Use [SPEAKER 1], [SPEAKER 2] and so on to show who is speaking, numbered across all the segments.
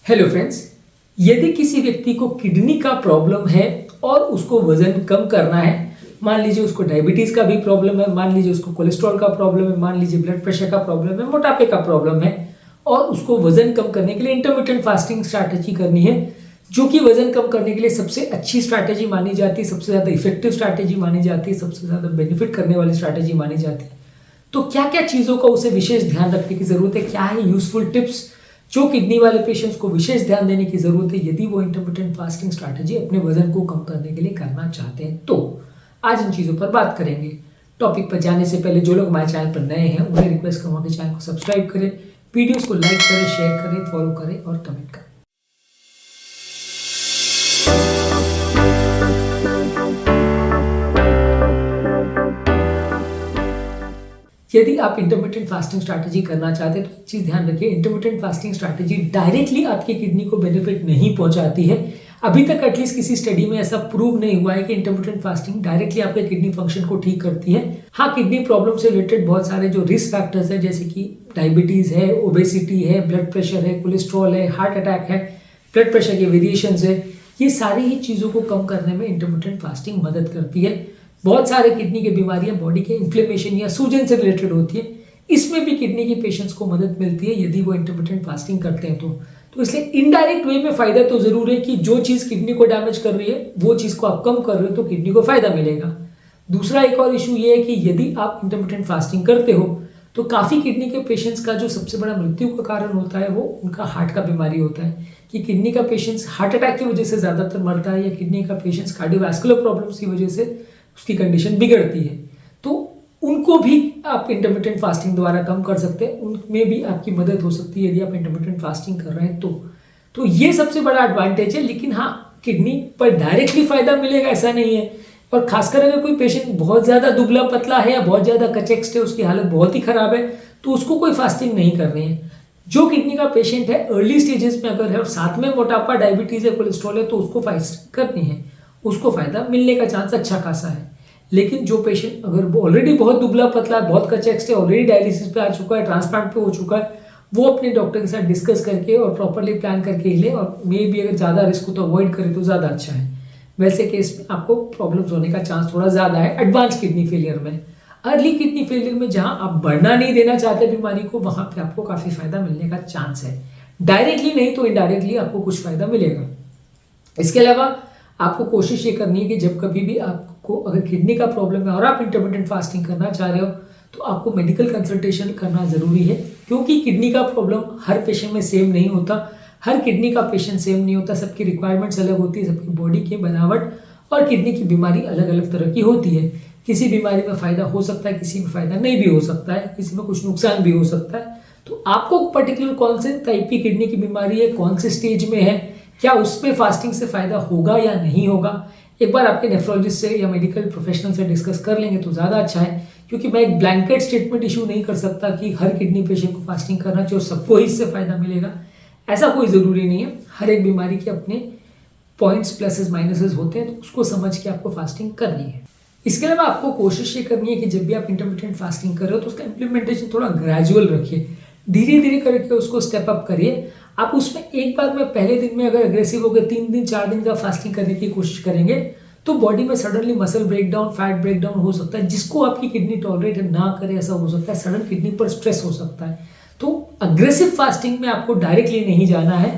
[SPEAKER 1] Hello friends, यदि किसी व्यक्ति को किडनी का प्रॉब्लम है और उसको वजन कम करना है, मान लीजिए उसको डायबिटीज का भी प्रॉब्लम है, मान लीजिए उसको कोलेस्ट्रॉल का प्रॉब्लम है, मान लीजिए ब्लड प्रेशर का प्रॉब्लम है, मोटापे का प्रॉब्लम है और उसको वजन कम करने के लिए इंटरमिटेंट फास्टिंग स्ट्रैटेजी करनी है, जो कि वजन कम करने के लिए सबसे अच्छी स्ट्रैटेजी मानी जाती है, सबसे ज़्यादा इफेक्टिव स्ट्रैटेजी मानी जाती है, सबसे ज़्यादा बेनिफिट करने वाली स्ट्रैटेजी मानी जाती है। तो क्या क्या चीज़ों का उसे विशेष ध्यान रखने की ज़रूरत है, क्या है यूजफुल टिप्स जो किडनी वाले पेशेंट्स को विशेष ध्यान देने की जरूरत है यदि वो इंटरमिटेंट फास्टिंग स्ट्रैटेजी अपने वजन को कम करने के लिए करना चाहते हैं। तो आज इन चीज़ों पर बात करेंगे। टॉपिक पर जाने से पहले जो लोग हमारे चैनल पर नए हैं उन्हें रिक्वेस्ट करूँगा कि चैनल को सब्सक्राइब करें, वीडियोस को लाइक करें, शेयर करें, फॉलो करें और कमेंट करें। यदि आप इंटरमिटेंट फास्टिंग स्ट्रैटेजी करना चाहते हैं तो एक चीज़ ध्यान रखिए, इंटरमिटेंट फास्टिंग स्ट्रैटेजी डायरेक्टली आपकी किडनी को बेनिफिट नहीं पहुंचाती है। अभी तक एटलीस्ट किसी स्टडी में ऐसा प्रूव नहीं हुआ है कि इंटरमिटेंट फास्टिंग डायरेक्टली आपके किडनी फंक्शन को ठीक करती है। हाँ, किडनी प्रॉब्लम से रिलेटेड बहुत सारे जो रिस्क फैक्टर्स है, जैसे कि डायबिटीज़ है, ओबेसिटी है, ब्लड प्रेशर है, कोलेस्ट्रॉल है, हार्ट अटैक है, ब्लड प्रेशर के वेरिएशंस है, ये सारी ही चीज़ों को कम करने में इंटरमिटेंट फास्टिंग मदद करती है। बहुत सारे किडनी की बीमारियां बॉडी के इन्फ्लेमेशन या सूजन से रिलेटेड होती है, इसमें भी किडनी के पेशेंट्स को मदद मिलती है यदि वो इंटरमिटेंट फास्टिंग करते हैं तो इसलिए इनडायरेक्ट वे में फायदा तो जरूर है कि जो चीज़ किडनी को डैमेज कर रही है वो चीज़ को आप कम कर रहे हो तो किडनी को फायदा मिलेगा। दूसरा एक और इशू ये है कि यदि आप इंटरमिटेंट फास्टिंग करते हो तो काफ़ी किडनी के पेशेंट्स का जो सबसे बड़ा मृत्यु का कारण होता है वो उनका हार्ट का बीमारी होता है, कि किडनी का पेशेंट्स हार्ट अटैक की वजह से ज़्यादातर मरता है या किडनी का पेशेंट्स कार्डियोवैस्कुलर प्रॉब्लम्स की वजह से उसकी कंडीशन बिगड़ती है। तो उनको भी आप इंटरमिटेंट फास्टिंग द्वारा कम कर सकते हैं, उनमें भी आपकी मदद हो सकती है यदि आप इंटरमिटेंट फास्टिंग कर रहे हैं तो ये सबसे बड़ा एडवांटेज है। लेकिन हाँ, किडनी पर डायरेक्टली फायदा मिलेगा ऐसा नहीं है, और खासकर अगर कोई पेशेंट बहुत ज़्यादा दुबला पतला है या बहुत ज़्यादा कचेक्स्ट है, उसकी हालत बहुत ही खराब है, तो उसको कोई फास्टिंग नहीं करनी है। जो किडनी का पेशेंट है अर्ली स्टेजेस में अगर है और साथ में मोटापा, डायबिटीज़ है, कोलेस्ट्रॉल है, तो उसको फास्टिंग करनी है, उसको फायदा मिलने का चांस अच्छा खासा है। लेकिन जो पेशेंट अगर ऑलरेडी बहुत दुबला पतला है, बहुत कचेक्स्ट है, ऑलरेडी डायलिसिस पे आ चुका है, ट्रांसप्लांट पे हो चुका है, वो अपने डॉक्टर के साथ डिस्कस करके और प्रॉपरली प्लान करके ही ले, और मे भी अगर ज़्यादा रिस्क हो तो अवॉइड करे तो ज़्यादा अच्छा है। वैसे केस में आपको प्रॉब्लम्स होने का चांस थोड़ा ज़्यादा है एडवांस किडनी फेलियर में। अर्ली किडनी फेलियर में जहाँ आप बढ़ना नहीं देना चाहते बीमारी को, वहाँ पे आपको काफ़ी फायदा मिलने का चांस है। डायरेक्टली नहीं तो इनडायरेक्टली आपको कुछ फायदा मिलेगा। इसके अलावा आपको कोशिश ये करनी है कि जब कभी भी आपको अगर किडनी का प्रॉब्लम है और आप इंटरमिटेंट फास्टिंग करना चाह रहे हो तो आपको मेडिकल कंसल्टेशन करना ज़रूरी है, क्योंकि किडनी का प्रॉब्लम हर पेशेंट में सेम नहीं होता, हर किडनी का पेशेंट सेम नहीं होता, सबकी रिक्वायरमेंट्स अलग होती है, सबकी बॉडी की बनावट और किडनी की बीमारी अलग अलग तरह की होती है। किसी बीमारी में फ़ायदा हो सकता है, किसी में फ़ायदा नहीं भी हो सकता है, किसी में कुछ नुकसान भी हो सकता है। तो आपको पर्टिकुलर कौन से टाइप की किडनी की बीमारी है, कौन से स्टेज में है, क्या उसमें फास्टिंग से फ़ायदा होगा या नहीं होगा, एक बार आपके नेफ्रोलॉजिस्ट से या मेडिकल प्रोफेशनल से डिस्कस कर लेंगे तो ज़्यादा अच्छा है। क्योंकि मैं एक ब्लैंकेट स्टेटमेंट इशू नहीं कर सकता कि हर किडनी पेशेंट को फास्टिंग करना चाहिए और सबको इससे फ़ायदा मिलेगा, ऐसा कोई ज़रूरी नहीं है। हर एक बीमारी के अपने पॉइंट्स, प्लसेस, माइनसेस होते हैं, तो उसको समझ के आपको फास्टिंग करनी है। इसके अलावा आपको कोशिश ये करनी है कि जब भी आप इंटरमिटेंट फास्टिंग कर रहे हो तो उसका इम्प्लीमेंटेशन थोड़ा ग्रेजुअल रखिए, धीरे धीरे करके उसको स्टेप अप करिए। आप उसमें एक बार में पहले दिन में अगर अग्रेसिव हो गए 3 दिन 4 दिन का फास्टिंग करने की कोशिश करेंगे तो बॉडी में suddenly muscle breakdown, fat breakdown हो सकता है, जिसको आपकी किडनी टॉलरेट ना करे, ऐसा हो सकता है। सडन किडनी पर स्ट्रेस हो सकता है। तो अग्रेसिव फास्टिंग में आपको डायरेक्टली नहीं जाना है।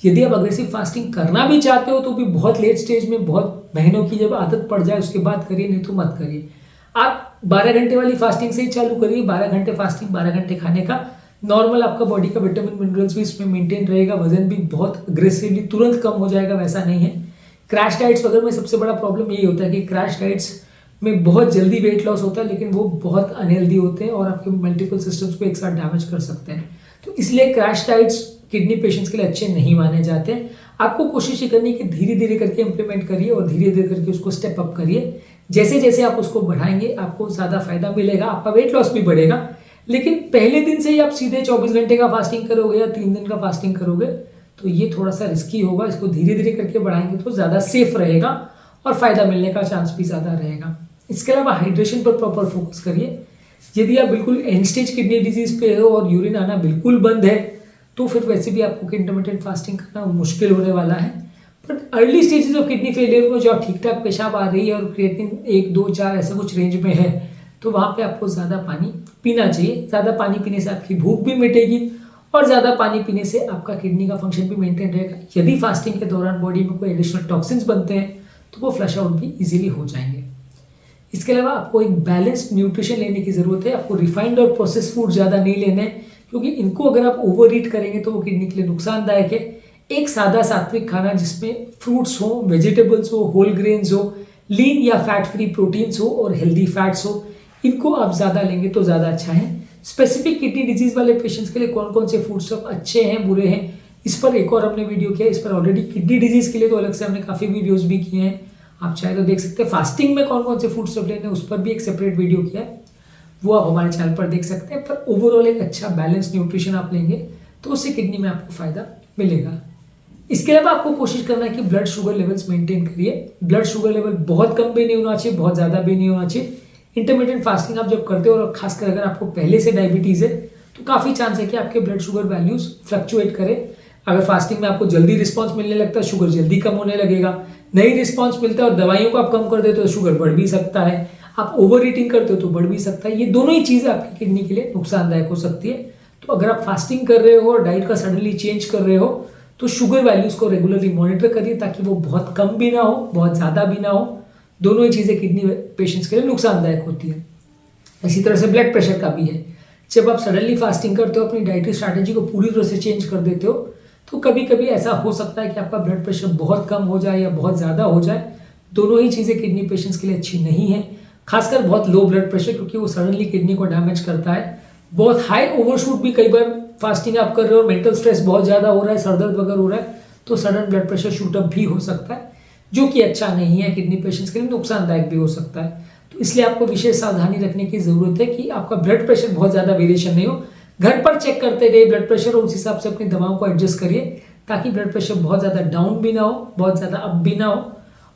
[SPEAKER 1] यदि आप अग्रेसिव फास्टिंग करना भी चाहते हो तो भी बहुत लेट स्टेज में, बहुत महीनों की जब आदत पड़ जाए उसके बाद करिए, नहीं तो मत करिए। आप 12 घंटे वाली फास्टिंग से ही चालू करिए, 12 घंटे फास्टिंग, 12 घंटे खाने का। नॉर्मल आपका बॉडी का विटामिन मिनरल्स भी इसमें मेंटेन रहेगा, वजन भी बहुत अग्रेसिवली तुरंत कम हो जाएगा, वैसा नहीं है। क्रैश डाइट्स वगैरह में सबसे बड़ा प्रॉब्लम यही होता है कि क्रैश डाइट्स में बहुत जल्दी वेट लॉस होता है, लेकिन वो बहुत अनहेल्दी होते हैं और आपके मल्टीपल सिस्टम्स को एक साथ डैमेज कर सकते हैं। तो इसलिए क्रैश डाइट्स किडनी पेशेंट्स के लिए अच्छे नहीं माने जाते हैं। आपको कोशिश ये करनी है कि धीरे धीरे करके इंप्लीमेंट करिए और धीरे धीरे करके उसको स्टेप अप करिए। जैसे जैसे आप उसको बढ़ाएंगे आपको ज़्यादा फायदा मिलेगा, आपका वेट लॉस भी बढ़ेगा। लेकिन पहले दिन से ही आप सीधे 24 घंटे का फास्टिंग करोगे या 3 दिन का फास्टिंग करोगे तो ये थोड़ा सा रिस्की होगा। इसको धीरे धीरे करके बढ़ाएंगे तो ज़्यादा सेफ रहेगा और फायदा मिलने का चांस भी ज़्यादा रहेगा। इसके अलावा हाइड्रेशन पर प्रॉपर फोकस करिए। यदि आप बिल्कुल एंड स्टेज किडनी डिजीज पे हो और यूरिन आना बिल्कुल बंद है तो फिर वैसे भी आपको इंटरमिटेंट फास्टिंग करना मुश्किल होने वाला है। But early stages of kidney failure में जो ठीक ठाक पेशाब आ रही है और क्रिएटिनिन 1, 2, 4 ऐसा कुछ रेंज में है, तो वहाँ पे आपको ज़्यादा पानी पीना चाहिए। ज़्यादा पानी पीने से आपकी भूख भी मिटेगी और ज़्यादा पानी पीने से आपका किडनी का फंक्शन भी मेंटेन रहेगा। यदि फास्टिंग के दौरान बॉडी में कोई एडिशनल टॉक्सिन्स बनते हैं तो वो फ्लश आउट भी इजीली हो जाएंगे। इसके अलावा आपको एक बैलेंस्ड न्यूट्रिशन लेने की ज़रूरत है। आपको रिफाइंड और प्रोसेस फूड ज़्यादा नहीं लेने, क्योंकि इनको अगर आप ओवर ईट करेंगे तो वो किडनी के लिए नुकसानदायक है। एक सादा सात्विक खाना जिसमें फ्रूट्स हो, वेजिटेबल्स हो, होल ग्रेन्स हो, लीन या फैट फ्री प्रोटीन्स हो और हेल्दी फैट्स हो, इनको आप ज़्यादा लेंगे तो ज़्यादा अच्छा है। स्पेसिफिक किडनी डिजीज वाले पेशेंट्स के लिए कौन कौन से फूड स्टफ अच्छे हैं, बुरे हैं, इस पर एक और हमने वीडियो किया। इस पर ऑलरेडी किडनी डिजीज के लिए तो अलग से हमने काफ़ी वीडियोज़ भी किए हैं, आप चाहे तो देख सकते हैं। फास्टिंग में कौन कौन से फूड स्टफ लेने हैं उस पर भी एक सेपरेट वीडियो किया है, वो आप हमारे चैनल पर देख सकते हैं। पर ओवरऑल एक अच्छा बैलेंस न्यूट्रिशन आप लेंगे तो उससे किडनी में आपको फायदा मिलेगा। इसके अलावा आपको कोशिश करना है कि ब्लड शुगर लेवल्स मेंटेन करिए। ब्लड शुगर लेवल बहुत कम भी नहीं होना चाहिए, बहुत ज़्यादा भी नहीं होना चाहिए। इंटरमीडिएट फास्टिंग आप जब करते हो और खासकर अगर आपको पहले से डायबिटीज़ है तो काफ़ी चांस है कि आपके ब्लड शुगर वैल्यूज फ्लक्चुएट करें। अगर फास्टिंग में आपको जल्दी रिस्पॉन्स मिलने लगता है, शुगर जल्दी कम होने लगेगा। नहीं रिस्पॉन्स मिलता है और दवाइयों को आप कम कर देते हो तो शुगर बढ़ भी सकता है। आप ओवर ईटिंग करते हो तो बढ़ भी सकता है। ये दोनों ही चीज़ें आपकी किडनी के लिए नुकसानदायक हो सकती है। तो अगर आप फास्टिंग कर रहे हो और डाइट का सडनली चेंज कर रहे हो तो शुगर वैल्यूज को रेगुलरली मॉनिटर करिए, ताकि वो बहुत कम भी ना हो, बहुत ज़्यादा भी ना हो। दोनों ही चीज़ें किडनी पेशेंट्स के लिए नुकसानदायक होती है। इसी तरह से ब्लड प्रेशर का भी है। जब आप सडनली फास्टिंग करते हो, अपनी डाइटरी स्ट्रैटेजी को पूरी तरह से चेंज कर देते हो, तो कभी कभी ऐसा हो सकता है कि आपका ब्लड प्रेशर बहुत कम हो जाए या बहुत ज़्यादा हो जाए। दोनों ही चीज़ें किडनी पेशेंट्स के लिए अच्छी नहीं है। खासकर बहुत लो ब्लड प्रेशर, क्योंकि वो सडनली किडनी को डैमेज करता है। बहुत हाई ओवरशूट भी, कई बार फास्टिंग आप कर रहे हो और मेंटल स्ट्रेस बहुत ज़्यादा हो रहा है, सरदर्द वगैरह हो रहा है, तो सडन ब्लड प्रेशर शूटअप भी हो सकता है, जो कि अच्छा नहीं है, किडनी पेशेंट्स के लिए नुकसानदायक भी हो सकता है। तो इसलिए आपको विशेष सावधानी रखने की ज़रूरत है कि आपका ब्लड प्रेशर बहुत ज़्यादा वेरिएशन नहीं हो। घर पर चेक करते रहिए ब्लड प्रेशर और उस हिसाब से अपनी दवाओं को एडजस्ट करिए, ताकि ब्लड प्रेशर बहुत ज़्यादा डाउन भी ना हो, बहुत ज़्यादा अप भी ना हो।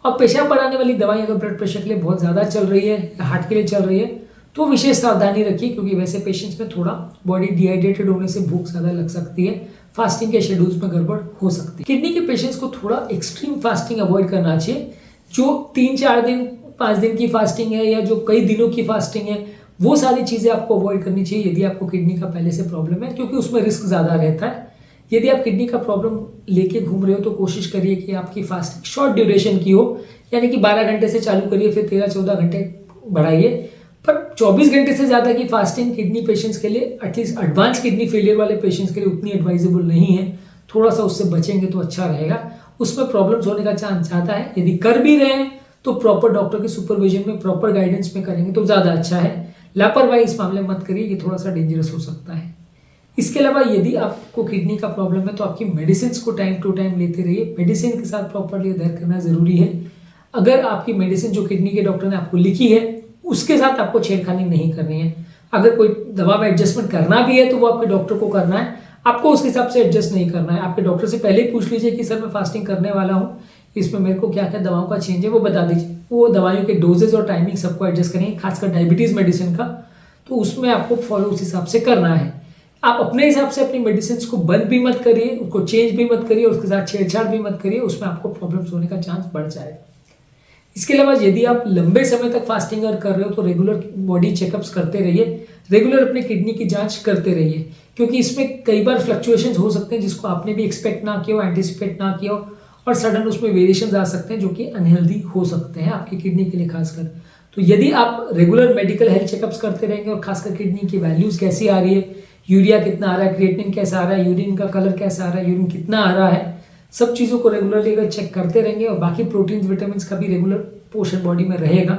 [SPEAKER 1] और पेशाब बढ़ाने वाली दवाई अगर ब्लड प्रेशर के लिए बहुत ज़्यादा चल रही है या हार्ट के लिए चल रही है तो विशेष सावधानी रखिए, क्योंकि वैसे पेशेंट्स में थोड़ा बॉडी डिहाइड्रेटेड होने से भूख ज़्यादा लग सकती है, फास्टिंग के शेड्यूल्स में गड़बड़ हो सकती है। किडनी के पेशेंट्स को थोड़ा एक्सट्रीम फास्टिंग अवॉइड करना चाहिए। जो 3-4 दिन 5 दिन की फास्टिंग है या जो कई दिनों की फास्टिंग है, वो सारी चीज़ें आपको अवॉइड करनी चाहिए यदि आपको किडनी का पहले से प्रॉब्लम है, क्योंकि उसमें रिस्क ज़्यादा रहता है। यदि आप किडनी का प्रॉब्लम लेके घूम रहे हो तो कोशिश करिए कि आपकी फास्टिंग शॉर्ट ड्यूरेशन की हो, यानी कि 12 घंटे से चालू करिए, फिर 13-14 घंटे बढ़ाइए। पर 24 घंटे से ज़्यादा की फास्टिंग किडनी पेशेंट्स के लिए, एटलीस्ट एडवांस किडनी फेलियर वाले पेशेंट्स के लिए उतनी एडवाइजेबल नहीं है। थोड़ा सा उससे बचेंगे तो अच्छा रहेगा, उसमें प्रॉब्लम्स होने का चांस ज़्यादा है। यदि कर भी रहे हैं तो प्रॉपर डॉक्टर के सुपरविजन में, प्रॉपर गाइडेंस में करेंगे तो ज़्यादा अच्छा है। लापरवाही इस मामले में मत करिए, ये थोड़ा सा डेंजरस हो सकता है। इसके अलावा यदि आपको किडनी का प्रॉब्लम है तो आपकी मेडिसिन को टाइम टू टाइम लेते रहिए। मेडिसिन के साथ प्रॉपरली अध्ययन करना ज़रूरी है। अगर आपकी मेडिसिन जो किडनी के डॉक्टर ने आपको लिखी है उसके साथ आपको छेड़खानी नहीं करनी है। अगर कोई दवा में एडजस्टमेंट करना भी है तो वो आपके डॉक्टर को करना है, आपको उसके हिसाब से एडजस्ट नहीं करना है। आपके डॉक्टर से पहले ही पूछ लीजिए कि सर मैं फास्टिंग करने वाला हूँ, इसमें मेरे को क्या क्या दवाओं का चेंज है वो बता दीजिए। वो दवाइयों के डोजेज और टाइमिंग सबको एडजस्ट करेंगे, खासकर डायबिटीज़ मेडिसिन का, तो उसमें आपको फॉलो उस हिसाब से करना है। आप अपने हिसाब से अपनी मेडिसिन को बंद भी मत करिए, उसको चेंज भी मत करिए, उसके साथ छेड़छाड़ भी मत करिए, उसमें आपको प्रॉब्लम्स होने का चांस बढ़ जाएगा। इसके अलावा यदि आप लंबे समय तक फास्टिंग कर रहे हो तो रेगुलर बॉडी चेकअप्स करते रहिए, रेगुलर अपने किडनी की जांच करते रहिए, क्योंकि इसमें कई बार फ्लक्चुएशंस हो सकते हैं जिसको आपने भी एक्सपेक्ट ना किया हो, एंटिसिपेट ना किया हो, और सडन उसमें वेरिएशंस आ सकते हैं जो कि अनहेल्दी हो सकते हैं आपकी किडनी के लिए खासकर। तो यदि आप रेगुलर मेडिकल हेल्थ चेकअप्स करते रहेंगे और खासकर किडनी की वैल्यूज़ कैसी आ रही है, यूरिया कितना आ रहा है, क्रिएटिनिन कैसा आ रहा है, यूरिन का कलर कैसा आ रहा है, यूरिन कितना आ रहा है, सब चीज़ों को रेगुलरली अगर चेक करते रहेंगे और बाकी प्रोटीन्स विटामिन का भी रेगुलर पोर्शन बॉडी में रहेगा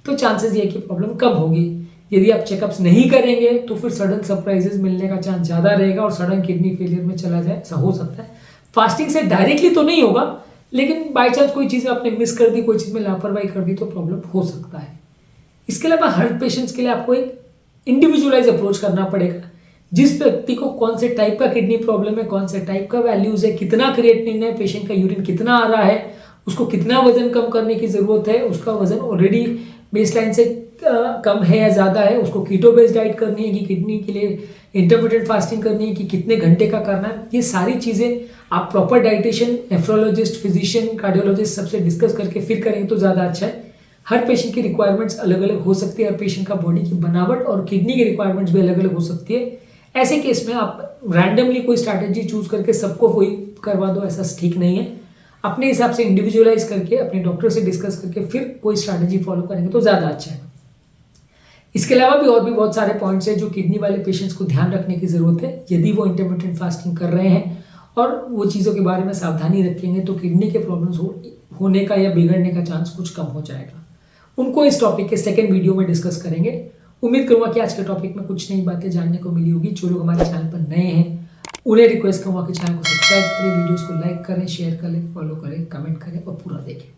[SPEAKER 1] तो चांसेस ये कि प्रॉब्लम कम होगी। यदि आप चेकअप्स नहीं करेंगे तो फिर सडन सरप्राइजेस मिलने का चांस ज़्यादा रहेगा और सडन किडनी फेलियर में चला जाए, ऐसा हो सकता है। फास्टिंग से डायरेक्टली तो नहीं होगा, लेकिन बाई चांस कोई चीज़ आपने मिस कर दी, कोई चीज़ में लापरवाही कर दी तो प्रॉब्लम हो सकता है। इसके अलावा हर पेशेंट्स के लिए आपको एक इंडिविजुअलाइज अप्रोच करना पड़ेगा। जिस व्यक्ति को कौन से टाइप का किडनी प्रॉब्लम है, कौन से टाइप का वैल्यूज है, कितना क्रिएटिनिन है, पेशेंट का यूरिन कितना आ रहा है, उसको कितना वजन कम करने की ज़रूरत है, उसका वजन ऑलरेडी बेसलाइन से कम है या ज़्यादा है, उसको कीटो बेस्ड डाइट करनी है कि किडनी के लिए इंटरमिटेंट फास्टिंग करनी है कि कितने घंटे का करना है, ये सारी चीज़ें आप proper dietitian, nephrologist, physician, cardiologist सबसे डिस्कस करके फिर करेंगे तो ज़्यादा अच्छा है। हर पेशेंट की रिक्वायरमेंट्स अलग अलग हो सकती है, हर पेशेंट का बॉडी की बनावट और किडनी की रिक्वायरमेंट्स भी अलग अलग हो सकती है। ऐसे केस में आप रैंडमली कोई स्ट्रैटेजी चूज करके सबको वही करवा दो, ऐसा ठीक नहीं है। अपने हिसाब से इंडिविजुअलाइज करके अपने डॉक्टर से डिस्कस करके फिर कोई स्ट्रैटेजी फॉलो करेंगे तो ज़्यादा अच्छा है। इसके अलावा भी और भी बहुत सारे पॉइंट्स हैं जो किडनी वाले पेशेंट्स को ध्यान रखने की ज़रूरत है। यदि वो इंटरमिटेंट फास्टिंग कर रहे हैं और वो चीज़ों के बारे में सावधानी रखेंगे तो किडनी के प्रॉब्लम्स होने का या बिगड़ने का चांस कुछ कम हो जाएगा। उनको इस टॉपिक के सेकंड वीडियो में डिस्कस करेंगे। उम्मीद करूंगा कि आज के टॉपिक में कुछ नई बातें जानने को मिली होगी। जो लोग हमारे चैनल पर नए हैं उन्हें रिक्वेस्ट करूंगा कि चैनल को सब्सक्राइब करें, वीडियोस को लाइक करें, शेयर करें, फॉलो करें, कमेंट करें और पूरा देखें।